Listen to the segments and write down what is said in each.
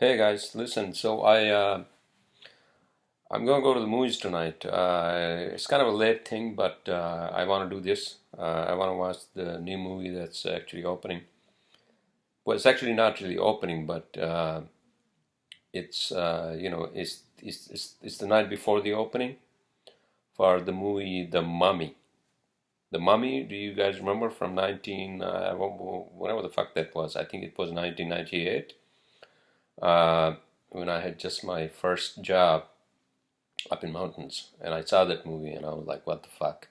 Hey guys, listen. I'm gonna go to the movies tonight. It's kind of a late thing, but I want to do this. I want to watch the new movie that's actually opening. Well, it's actually not really opening, but it's the night before the opening for the movie The Mummy. The Mummy. Do you guys remember from 19 whatever the fuck that was? I think it was 1998. Uh, when I had just my first job up in mountains, and I saw that movie, and I was like, "What the fuck?"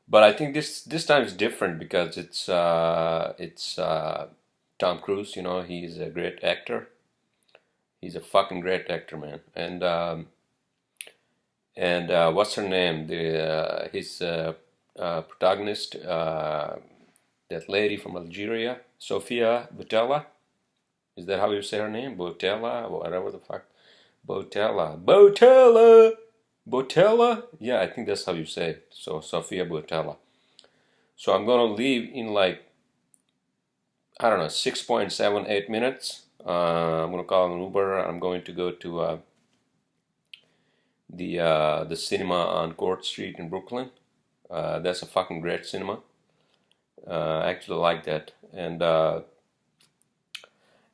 But I think this time is different because it's Tom Cruise. You know, he's a great actor. He's a fucking great actor, man. And what's her name? The his protagonist, that lady from Algeria, Sofia Boutella. Is that how you say her name? Boutella, or whatever the fuck. Boutella. Yeah, I think that's how you say it. So Sofia Boutella. So I'm gonna leave in like, I don't know, 6.78 minutes. I'm gonna call an Uber. I'm going to go to the cinema on Court Street in Brooklyn. That's a fucking great cinema. I actually like that.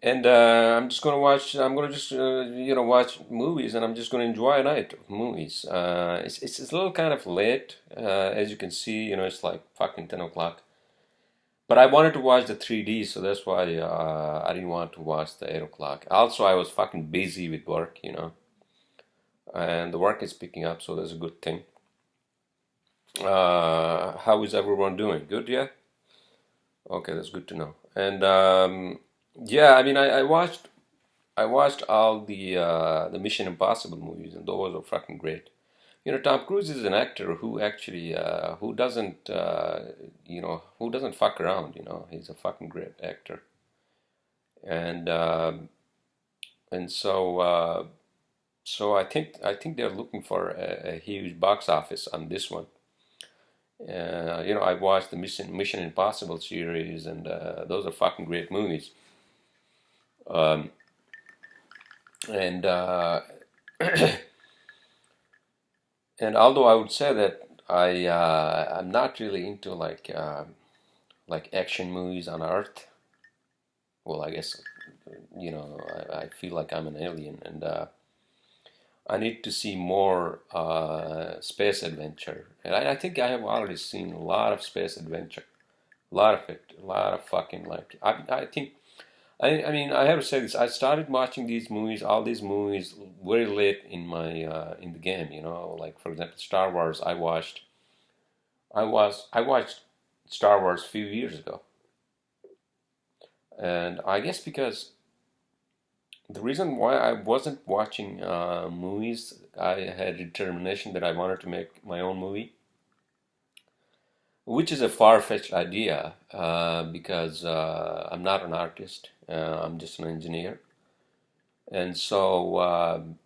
And I'm just gonna watch. I'm gonna just watch movies, and I'm just gonna enjoy a night of movies. It's a little kind of late, as you can see. You know, it's like fucking 10 o'clock. But I wanted to watch the 3D, so that's why I didn't want to watch the 8 o'clock. Also, I was fucking busy with work, and the work is picking up, so that's a good thing. How is everyone doing? Good, yeah. Okay, that's good to know. And yeah, I mean, I watched all the Mission Impossible movies, and those are fucking great. You know, Tom Cruise is an actor who actually who doesn't fuck around. You know, he's a fucking great actor, and so I think they're looking for a huge box office on this one. I watched the Mission Impossible series, and those are fucking great movies. Um, and And although I would say that I'm not really into like action movies on Earth. Well, I guess I feel like I'm an alien, and I need to see more space adventure. And I think I have already seen a lot of space adventure, a lot of it, a lot of fucking like I think I mean, I have to say this. I started watching these movies, all these movies, very late in the game. You know, like for example, Star Wars. I watched Star Wars a few years ago, and I guess because the reason why I wasn't watching movies, I had determination that I wanted to make my own movie, which is a far-fetched idea because I'm not an artist. I'm just an engineer, and so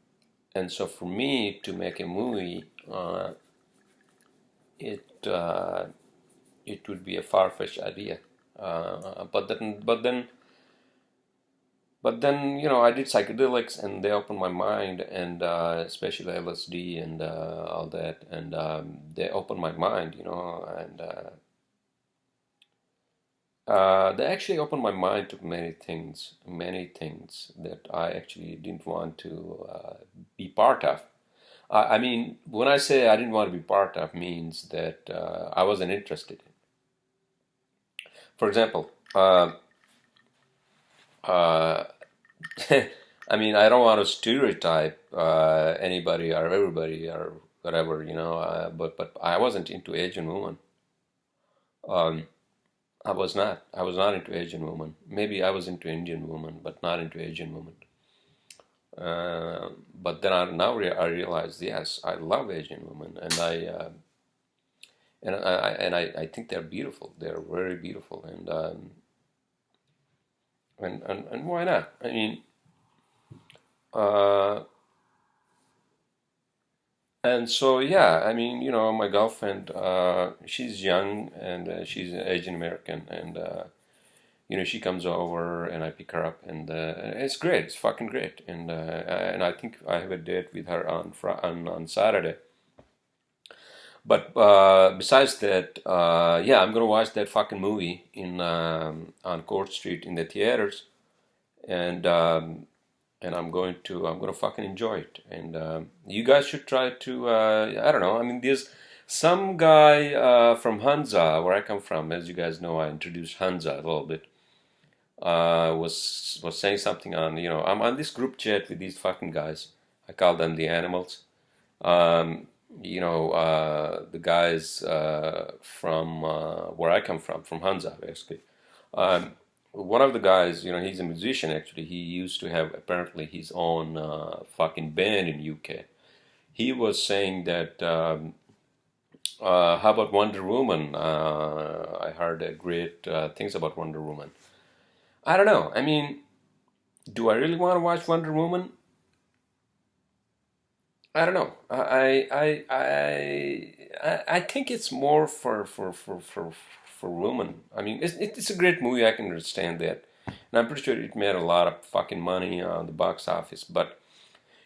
for me to make a movie, it it would be a far-fetched idea. But then, I did psychedelics, and they opened my mind, and especially LSD and all that, and they opened my mind, and they actually opened my mind to many things that I actually didn't want to be part of. I mean, when I say I didn't want to be part of, means that I wasn't interested. For example, uh, I mean, I don't want to stereotype anybody or everybody or whatever, but I wasn't into Asian women. Um, I was not. I was not into Asian women. Maybe I was into Indian women, but not into Asian women. But then I realized, yes, I love Asian women, and I think they're beautiful. They're very beautiful, and why not? I mean, uh, and so yeah, I mean, my girlfriend, she's young, and she's Asian American, and she comes over and I pick her up, and it's great. It's fucking great. And I think I have a date with her on Saturday. But besides that, yeah, I'm gonna watch that fucking movie in on Court Street in the theaters, and I'm gonna fucking enjoy it. And you guys should try to. I don't know. I mean, there's some guy from Hansa, where I come from. As you guys know, I introduced Hansa a little bit. Was saying something on, I'm on this group chat with these fucking guys. I call them the animals. Um, the guys from where I come from Hansa, basically. Um, One of the guys, he's a musician actually. He used to have apparently his own fucking band in UK. He was saying that, how about Wonder Woman? I heard great things about Wonder Woman. I don't know. I mean, do I really want to watch Wonder Woman? I don't know. I think it's more for women. I mean, it's a great movie. I can understand that, and I'm pretty sure it made a lot of fucking money on the box office. But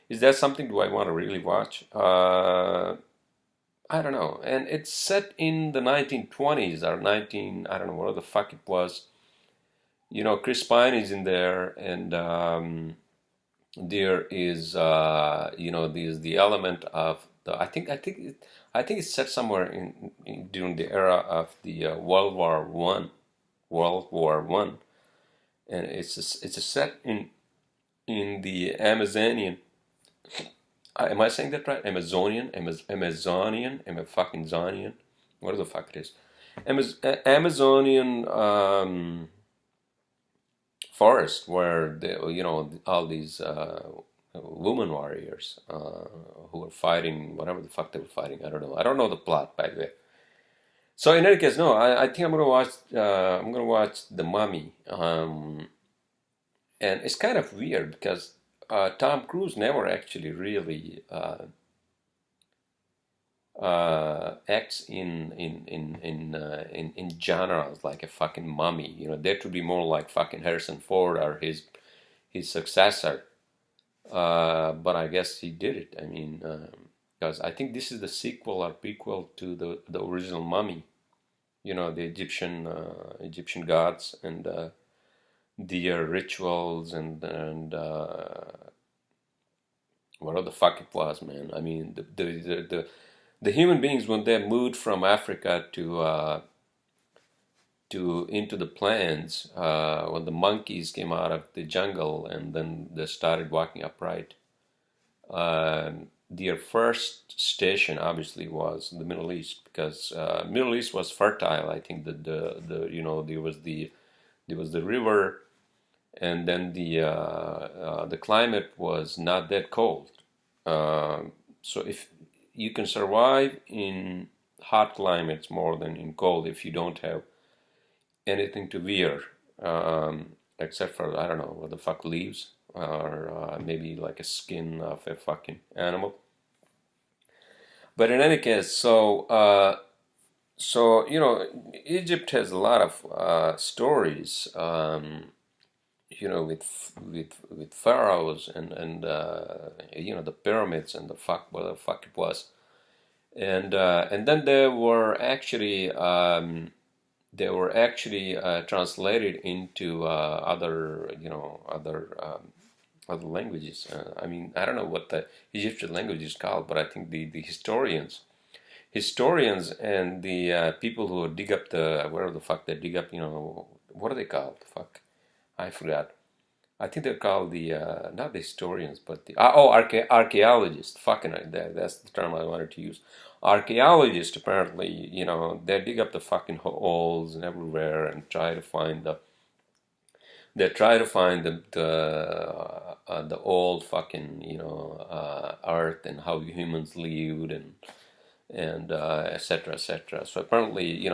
is that something do I want to really watch? I don't know. And it's set in the 1920s or 19. I don't know what the fuck it was. Chris Pine is in there, and there is there's the element of the I think it's set somewhere during the era of the World War One, and it's a set in the Amazonian. Am I saying that right? Amazonian, am I fucking Zonian? What the fuck it is? Amazonian forest where all these woman warriors who were fighting whatever the fuck they were fighting. I don't know the plot, by the way. So in any case, no, I think I'm gonna watch The Mummy, and it's kind of weird because Tom Cruise never actually really acts in genres like a fucking mummy. That would be more like fucking Harrison Ford or his successor. But I guess he did it. I mean, because I think this is the sequel or prequel to the original Mummy. The Egyptian gods and their rituals and whatever the fuck it was, man. I mean, the human beings when they moved from Africa to into the plains, when the monkeys came out of the jungle and then they started walking upright. Their first station obviously was the Middle East because Middle East was fertile. I think that there was the river, and then the climate was not that cold. So if you can survive in hot climates more than in cold if you don't have anything to wear, except for I don't know what the fuck leaves or maybe like a skin of a fucking animal. But in any case, so Egypt has a lot of stories, with pharaohs and the pyramids and the fuck what the fuck it was, and then they were actually translated into other languages. I mean, I don't know what the Egyptian language is called, but I think the historians and the people who dig up the whatever the fuck they dig up, what are they called? Fuck, I forgot. I think they're called the not the historians, but the archaeologists. Fucking that's the term I wanted to use. Archaeologists apparently, they dig up the fucking holes and everywhere and try to find the old fucking earth and how humans lived and etc etc. So apparently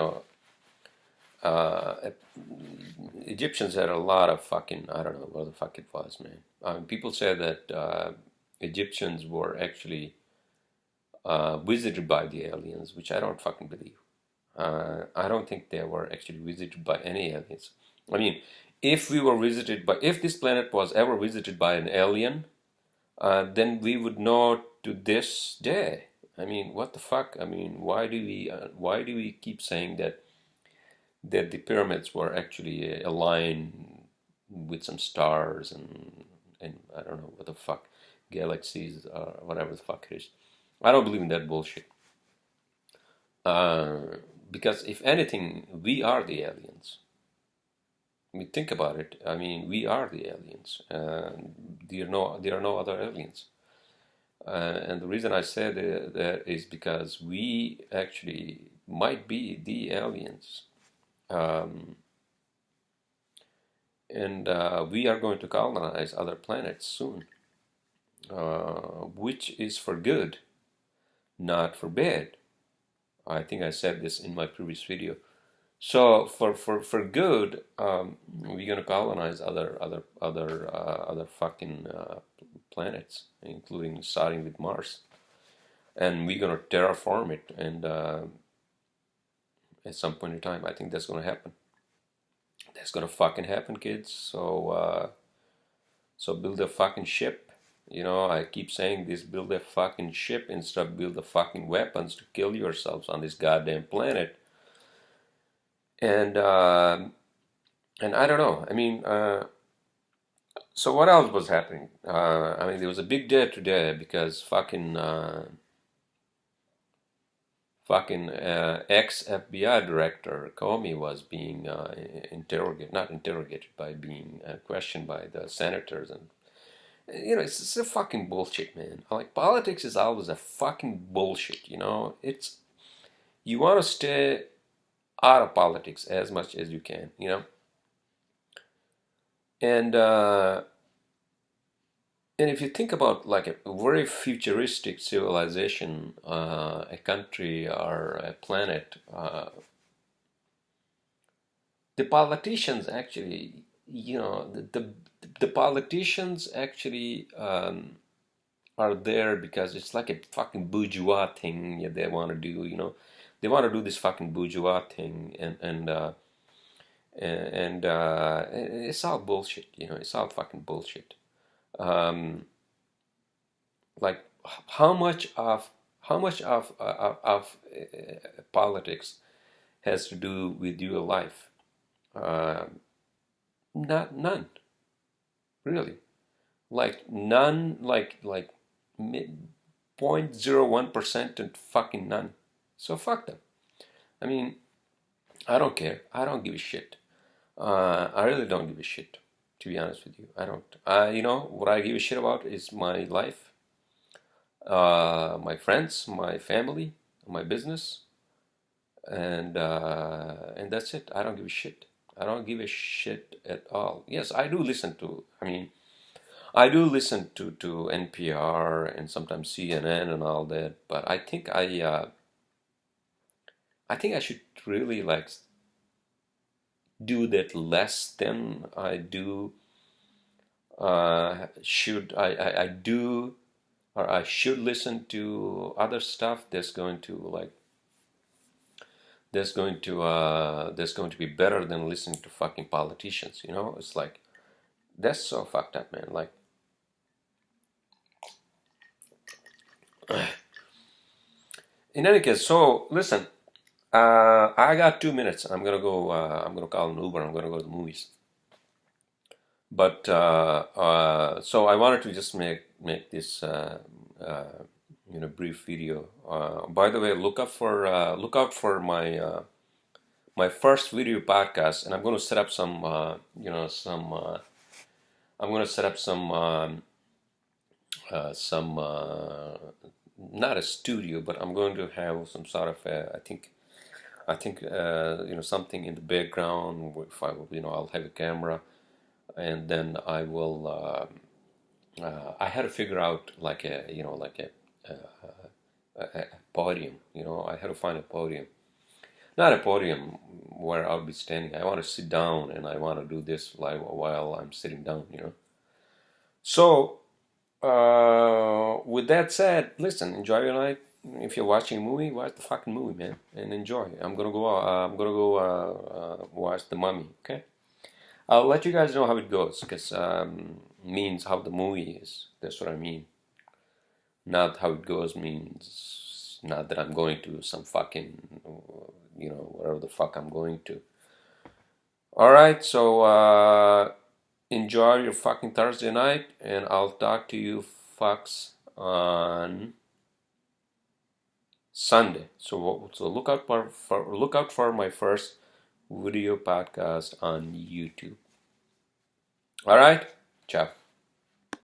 uh, Egyptians had a lot of fucking I don't know what the fuck it was, man. People say that Egyptians were actually visited by the aliens, which I don't fucking believe. I don't think they were actually visited by any aliens. I mean, if we were visited by, if this planet was ever visited by an alien, then we would know to this day. I mean, what the fuck? I mean, why do we keep saying that the pyramids were actually aligned with some stars and I don't know what the fuck, galaxies or whatever the fuck it is. I don't believe in that bullshit. Uh, because if anything, we are the aliens. I mean, think about it. I mean, we are the aliens. There are no other aliens. And the reason I said that is because we actually might be the aliens. Um, and we are going to colonize other planets soon, which is for good, not for bad. I think I said this in my previous video. So for good, we're gonna colonize other fucking planets, including starting with Mars, and we're gonna terraform it. And at some point in time, I think that's gonna happen. That's gonna fucking happen, kids. So build a fucking ship. You know, I keep saying this: build a fucking ship instead of build the fucking weapons to kill yourselves on this goddamn planet. And and I don't know. I mean, so what else was happening? I mean, there was a big day today because fucking ex FBI director Comey was being interrogated, not interrogated, by being questioned by the senators, and you know, it's a fucking bullshit, man. Like politics is always a fucking bullshit. You know, it's you want to stay out of politics as much as you can. You know, and and if you think about like a very futuristic civilization, a country or a planet, the politicians actually, you know, the politicians actually are there because it's like a fucking bourgeois thing they want to do, you know. They want to do this fucking bourgeois thing, and it's all bullshit, you know. It's all fucking bullshit. Um, like how much of politics has to do with your life? Uh, not none, really. Like none, like 0.01% and fucking none. So fuck them. I mean, I don't care. I don't give a shit. I really don't give a shit. To be honest with you, I don't. You know what I give a shit about is my life, my friends, my family, my business, and that's it. I don't give a shit. I don't give a shit at all. Yes, I do listen to. I mean, I do listen to NPR and sometimes CNN and all that. But I think I should really like do that less than I do. Should I do or I should listen to other stuff that's going to be better than listening to fucking politicians, you know. It's like that's so fucked up, man. Like in any case, so listen, I got 2 minutes. I'm gonna go, I'm gonna call an Uber. I'm gonna go to the movies. But so I wanted to just make this you know, brief video. By the way, look out for my first video podcast, and I'm going to set up some you know, I'm going to set up some not a studio, but I'm going to have some sort of I think you know, something in the background. If I, you know, I'll have a camera, and then I will. I had to figure out like a, you know, like a podium. You know, I had to find a podium, not a podium where I'll be standing. I want to sit down, and I want to do this like while I'm sitting down. You know. So with that said, listen, enjoy your night. If you're watching a movie, watch the fucking movie, man, and enjoy. I'm gonna go. Watch The Mummy. Okay. I'll let you guys know how it goes, because means how the movie is. That's what I mean. Not how it goes means not that I'm going to some fucking, whatever the fuck I'm going to. All right, so enjoy your fucking Thursday night, and I'll talk to you fucks on Sunday. So look out for my first video podcast on YouTube. All right, ciao.